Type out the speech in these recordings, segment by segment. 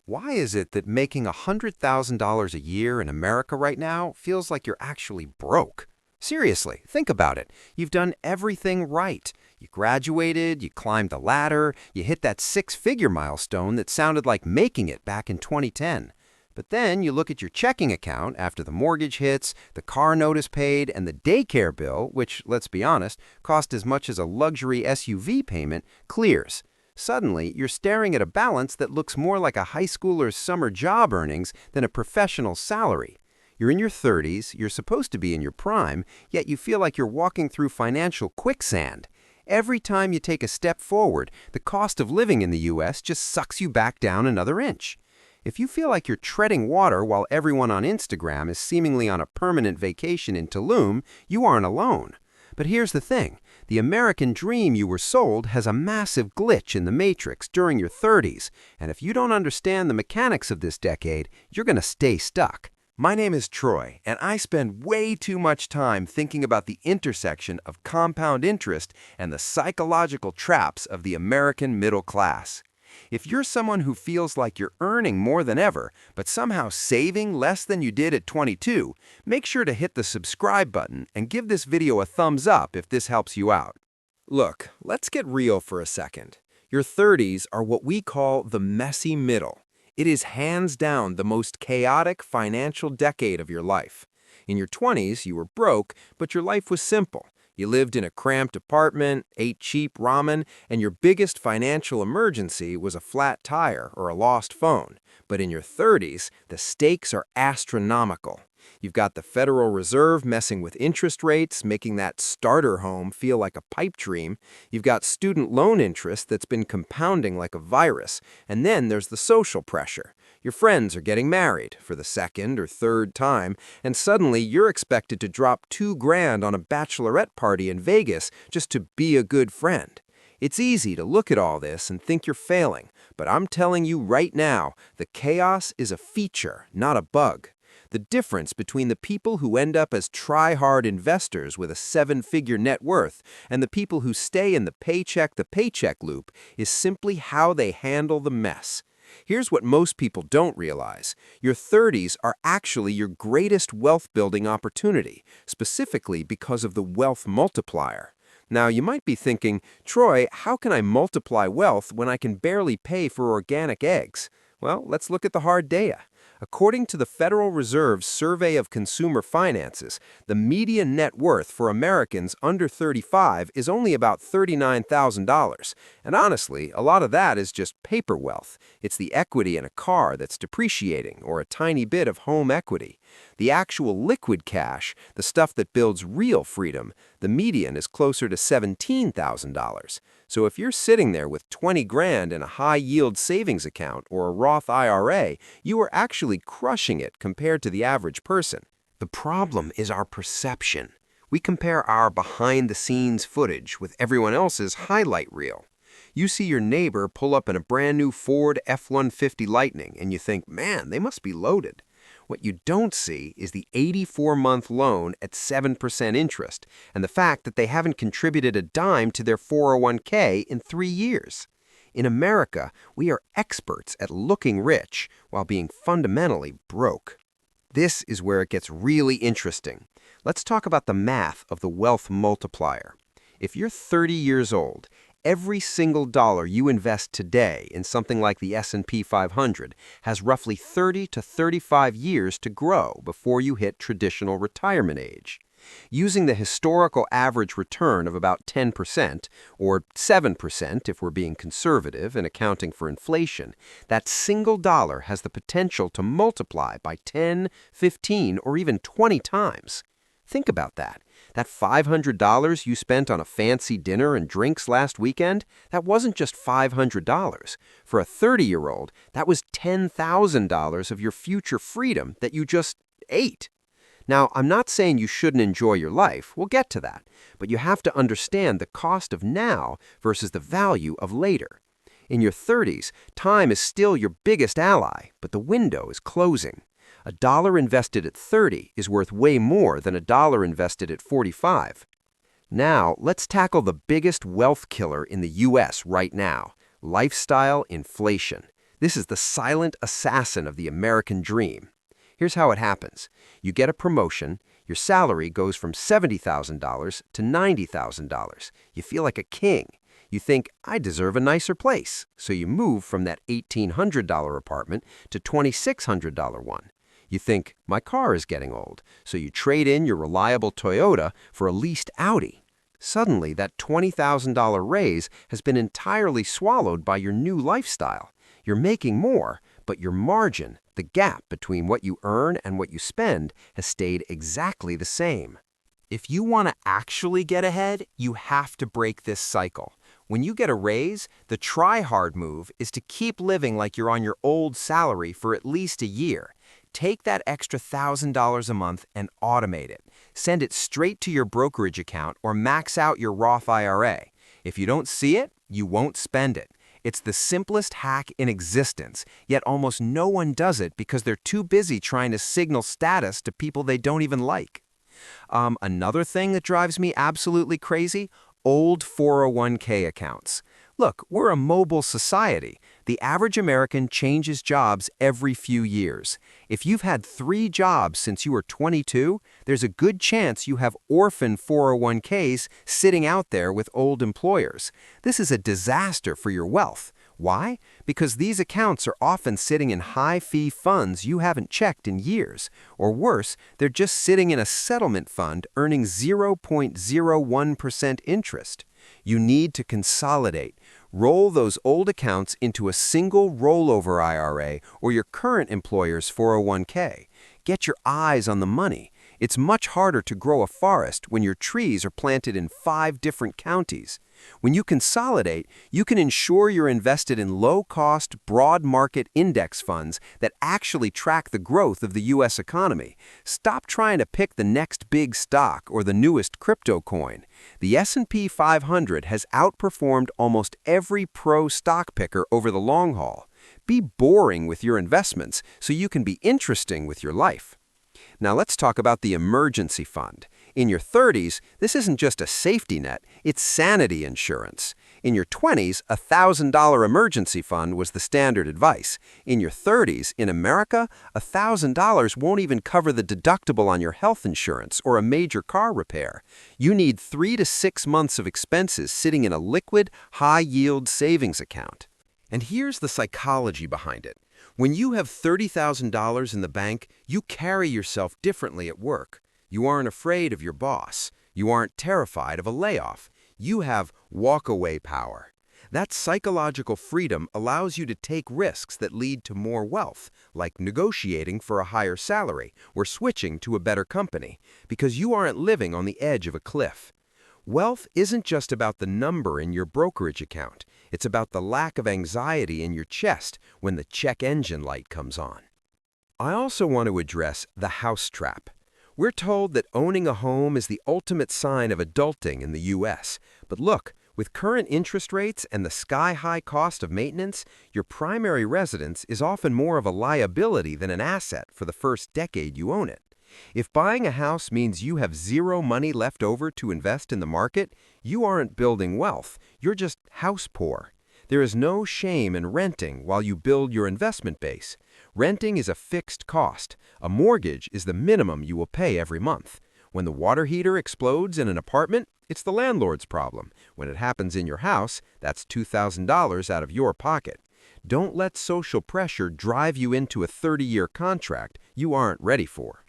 Why is it that making $100,000 a year in America right now feels like you're actually broke? Seriously, think about it. You've done everything right. You graduated, you climbed the ladder, you hit that six-figure milestone that sounded like making it back in 2010. But then you look at your checking account after the mortgage hits, the car note is paid, and the daycare bill, which, let's be honest, cost as much as a luxury SUV payment, clears. Suddenly, you're staring at a balance that looks more like a high schooler's summer job earnings than a professional's salary. You're in your 30s, you're supposed to be in your prime, yet you feel like you're walking through financial quicksand. Every time you take a step forward, the cost of living in the U.S. just sucks you back down another inch. If you feel like you're treading water while everyone on Instagram is seemingly on a permanent vacation in Tulum, you aren't alone. But here's the thing. The American dream you were sold has a massive glitch in the matrix during your 30s, and if you don't understand the mechanics of this decade, you're going to stay stuck. My name is Troy, and I spend way too much time thinking about the intersection of compound interest and the psychological traps of the American middle class. If you're someone who feels like you're earning more than ever, but somehow saving less than you did at 22, make sure to hit the subscribe button and give this video a thumbs up if this helps you out. Look, let's get real for a second. Your 30s are what we call the messy middle. It is hands down the most chaotic financial decade of your life. In your 20s, you were broke, but your life was simple. You lived in a cramped apartment, ate cheap ramen, and your biggest financial emergency was a flat tire or a lost phone. But in your 30s, the stakes are astronomical. You've got the Federal Reserve messing with interest rates, making that starter home feel like a pipe dream. You've got student loan interest that's been compounding like a virus. And then there's the social pressure. Your friends are getting married for the second or third time, and suddenly you're expected to drop $2,000 on a bachelorette party in Vegas just to be a good friend. It's easy to look at all this and think you're failing, but I'm telling you right now, the chaos is a feature, not a bug. The difference between the people who end up as try-hard investors with a seven-figure net worth and the people who stay in the paycheck loop is simply how they handle the mess. Here's what most people don't realize. Your 30s are actually your greatest wealth-building opportunity, specifically because of the wealth multiplier. Now, you might be thinking, Troy, how can I multiply wealth when I can barely pay for organic eggs? Well, let's look at the hard data. According to the Federal Reserve's Survey of Consumer Finances, the median net worth for Americans under 35 is only about $39,000. And honestly, a lot of that is just paper wealth. It's the equity in a car that's depreciating or a tiny bit of home equity. The actual liquid cash, the stuff that builds real freedom, the median is closer to $17,000. So if you're sitting there with 20 grand in a high-yield savings account or a Roth IRA, you are actually crushing it compared to the average person. The problem is our perception. We compare our behind-the-scenes footage with everyone else's highlight reel. You see your neighbor pull up in a brand-new Ford F-150 Lightning, and you think, man, they must be loaded. What you don't see is the 84-month loan at 7% interest and the fact that they haven't contributed a dime to their 401k in 3 years. In America, we are experts at looking rich while being fundamentally broke. This is where it gets really interesting. Let's talk about the math of the wealth multiplier. If you're 30 years old, every single dollar you invest today in something like the S&P 500 has roughly 30 to 35 years to grow before you hit traditional retirement age. Using the historical average return of about 10%, or 7% if we're being conservative and accounting for inflation, that single dollar has the potential to multiply by 10, 15, or even 20 times. Think about that. That $500 you spent on a fancy dinner and drinks last weekend, that wasn't just $500. For a 30-year-old, that was $10,000 of your future freedom that you just ate. Now, I'm not saying you shouldn't enjoy your life. We'll get to that. But you have to understand the cost of now versus the value of later. In your 30s, time is still your biggest ally, but the window is closing. A dollar invested at 30 is worth way more than a dollar invested at 45. Now, let's tackle the biggest wealth killer in the U.S. right now, lifestyle inflation. This is the silent assassin of the American dream. Here's how it happens. You get a promotion, your salary goes from $70,000 to $90,000. You feel like a king. You think, I deserve a nicer place. So you move from that $1,800 apartment to $2,600 one. You think, my car is getting old. So you trade in your reliable Toyota for a leased Audi. Suddenly, that $20,000 raise has been entirely swallowed by your new lifestyle. You're making more, but your margin, the gap between what you earn and what you spend, has stayed exactly the same. If you want to actually get ahead, you have to break this cycle. When you get a raise, the try-hard move is to keep living like you're on your old salary for at least a year. Take that extra $1,000 a month and automate it. Send it straight to your brokerage account or max out your Roth IRA. If you don't see it, you won't spend it. It's the simplest hack in existence, yet almost no one does it because they're too busy trying to signal status to people they don't even like. Another thing that drives me absolutely crazy: old 401k accounts. Look, we're a mobile society. The average American changes jobs every few years. If you've had 3 jobs since you were 22, there's a good chance you have orphan 401ks sitting out there with old employers. This is a disaster for your wealth. Why? Because these accounts are often sitting in high-fee funds you haven't checked in years. Or worse, they're just sitting in a settlement fund earning 0.01% interest. You need to consolidate. Roll those old accounts into a single rollover IRA or your current employer's 401k. Get your eyes on the money. It's much harder to grow a forest when your trees are planted in 5 different counties. When you consolidate, you can ensure you're invested in low-cost, broad market index funds that actually track the growth of the U.S. economy. Stop trying to pick the next big stock or the newest crypto coin. The S&P 500 has outperformed almost every pro stock picker over the long haul. Be boring with your investments so you can be interesting with your life. Now let's talk about the emergency fund. In your 30s, this isn't just a safety net, it's Sanity Insurance. In your 20s, a $1,000 emergency fund was the standard advice. In your 30s, in America, $1,000 won't even cover the deductible on your health insurance or a major car repair. You need 3 to 6 months of expenses sitting in a liquid, high-yield savings account. And here's the psychology behind it. When you have $30,000 in the bank, you carry yourself differently at work. You aren't afraid of your boss. You aren't terrified of a layoff. You have walk-away power. That psychological freedom allows you to take risks that lead to more wealth, like negotiating for a higher salary or switching to a better company, because you aren't living on the edge of a cliff. Wealth isn't just about the number in your brokerage account. It's about the lack of anxiety in your chest when the check engine light comes on. I also want to address the house trap. We're told that owning a home is the ultimate sign of adulting in the U.S. But look, with current interest rates and the sky-high cost of maintenance, your primary residence is often more of a liability than an asset for the first decade you own it. If buying a house means you have 0 money left over to invest in the market, you aren't building wealth, you're just house poor. There is no shame in renting while you build your investment base. Renting is a fixed cost. A mortgage is the minimum you will pay every month. When the water heater explodes in an apartment, it's the landlord's problem. When it happens in your house, that's $2,000 out of your pocket. Don't let social pressure drive you into a 30-year contract you aren't ready for.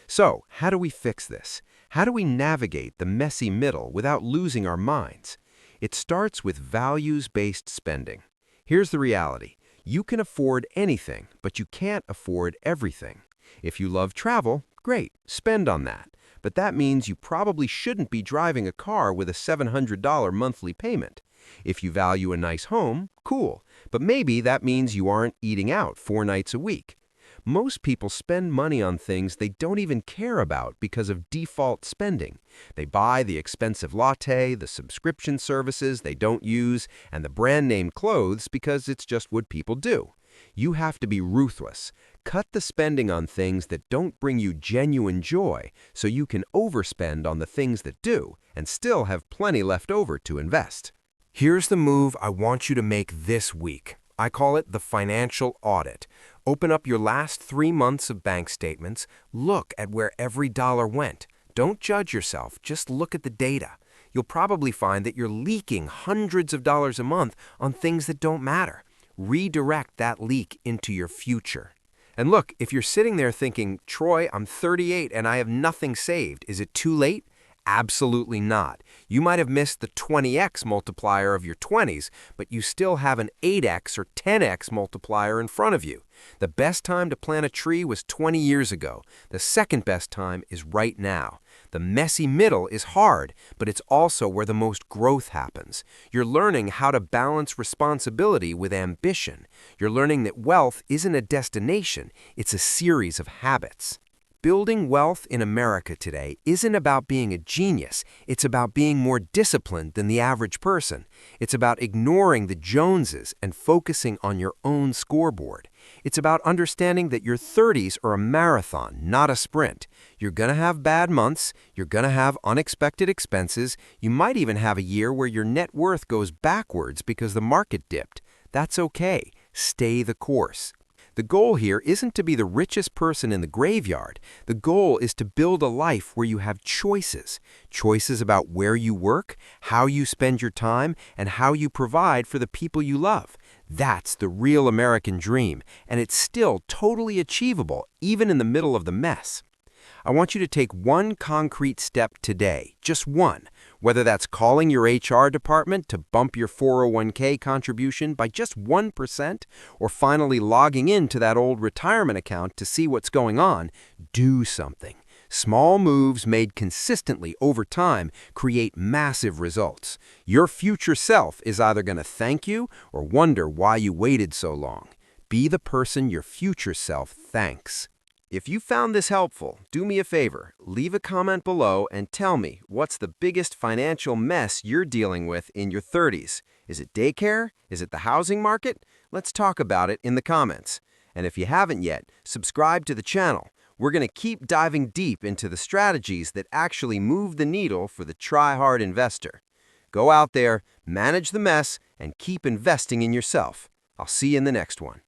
So, how do we fix this? How do we navigate the messy middle without losing our minds? It starts with values-based spending. Here's the reality. You can afford anything, but you can't afford everything. If you love travel, great, spend on that. But that means you probably shouldn't be driving a car with a $700 monthly payment. If you value a nice home, cool, but maybe that means you aren't eating out 4 nights a week. Most people spend money on things they don't even care about because of default spending. They buy the expensive latte, the subscription services they don't use, and the brand-name clothes because it's just what people do. You have to be ruthless. Cut the spending on things that don't bring you genuine joy so you can overspend on the things that do and still have plenty left over to invest. Here's the move I want you to make this week. I call it the financial audit. Open up your last 3 months of bank statements. Look at where every dollar went. Don't judge yourself, just look at the data. You'll probably find that you're leaking hundreds of dollars a month on things that don't matter. Redirect that leak into your future. And look, if you're sitting there thinking, Troy, I'm 38 and I have nothing saved, is it too late? Absolutely not. You might have missed the 20x multiplier of your 20s, but you still have an 8x or 10x multiplier in front of you. The best time to plant a tree was 20 years ago. The second best time is right now. The messy middle is hard, but it's also where the most growth happens. You're learning how to balance responsibility with ambition. You're learning that wealth isn't a destination, it's a series of habits. Building wealth in America today isn't about being a genius. It's about being more disciplined than the average person. It's about ignoring the Joneses and focusing on your own scoreboard. It's about understanding that your 30s are a marathon, not a sprint. You're going to have bad months. You're going to have unexpected expenses. You might even have a year where your net worth goes backwards because the market dipped. That's okay. Stay the course. The goal here isn't to be the richest person in the graveyard. The goal is to build a life where you have choices. Choices about where you work, how you spend your time, and how you provide for the people you love. That's the real American dream, and it's still totally achievable, even in the middle of the mess. I want you to take one concrete step today, just one, whether that's calling your HR department to bump your 401k contribution by just 1%, or finally logging into that old retirement account to see what's going on. Do something. Small moves made consistently over time create massive results. Your future self is either going to thank you or wonder why you waited so long. Be the person your future self thanks. If you found this helpful, do me a favor, leave a comment below and tell me what's the biggest financial mess you're dealing with in your 30s. Is it daycare? Is it the housing market? Let's talk about it in the comments. And if you haven't yet, subscribe to the channel. We're going to keep diving deep into the strategies that actually move the needle for the try-hard investor. Go out there, manage the mess, and keep investing in yourself. I'll see you in the next one.